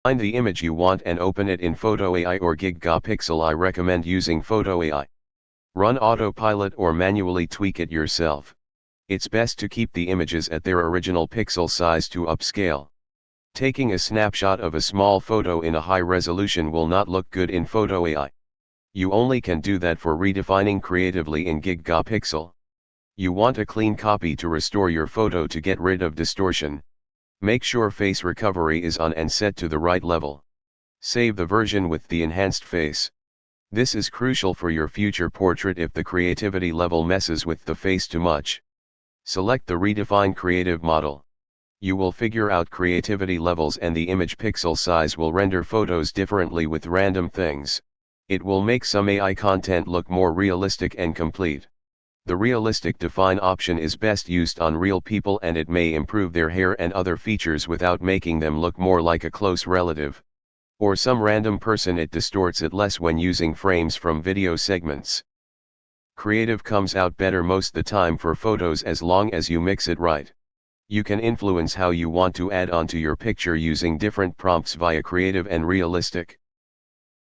Find the image you want and open it in Photo AI or Gigapixel. I recommend using Photo AI. Run autopilot or manually tweak it yourself. It's best to keep the images at their original pixel size to upscale. Taking a snapshot of a small photo in a high resolution will not look good in Photo AI. You only can do that for redefining creatively in Gigapixel. You want a clean copy to restore your photo to get rid of distortion. Make sure face recovery is on and set to the right level. Save the version with the enhanced face. This is crucial for your future portrait if the creativity level messes with the face too much. Select the redefine creative model. You will figure out creativity levels and the image pixel size will render photos differently with random things. It will make some AI content look more realistic and complete. The realistic define option is best used on real people and it may improve their hair and other features without making them look more like a close relative. Or some random person. It distorts it less when using frames from video segments. Creative comes out better most the time for photos as long as you mix it right. You can influence how you want to add onto your picture using different prompts via creative and realistic.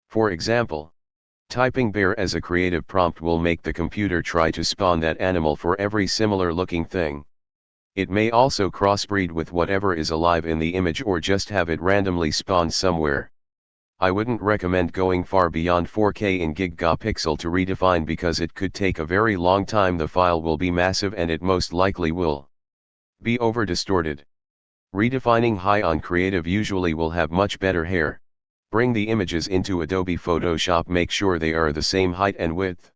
For example, typing bear as a creative prompt will make the computer try to spawn that animal for every similar looking thing. It may also crossbreed with whatever is alive in the image or just have it randomly spawn somewhere. I wouldn't recommend going far beyond 4K in Gigapixel to redefine because it could take a very long time. The file will be massive and it most likely will be over distorted. Redefining high on creative usually will have much better hair. Bring the images into Adobe Photoshop. Make sure they are the same height and width.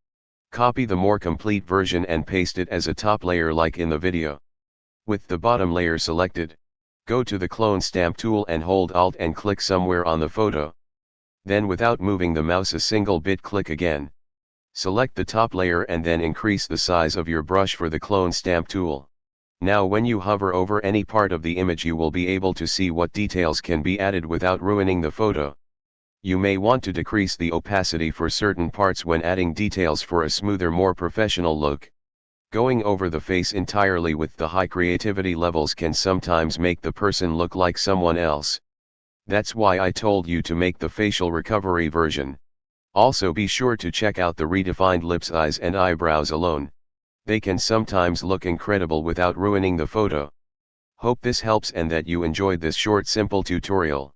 Copy the more complete version and paste it as a top layer like in the video. With the bottom layer selected, go to the clone stamp tool and hold Alt and click somewhere on the photo. Then without moving the mouse a single bit, click again. Select the top layer and then increase the size of your brush for the clone stamp tool. Now when you hover over any part of the image you will be able to see what details can be added without ruining the photo. You may want to decrease the opacity for certain parts when adding details for a smoother, more professional look. Going over the face entirely with the high creativity levels can sometimes make the person look like someone else. That's why I told you to make the facial recovery version. Also be sure to check out the redefined lips, eyes and eyebrows alone. They can sometimes look incredible without ruining the photo. Hope this helps and that you enjoyed this short simple tutorial.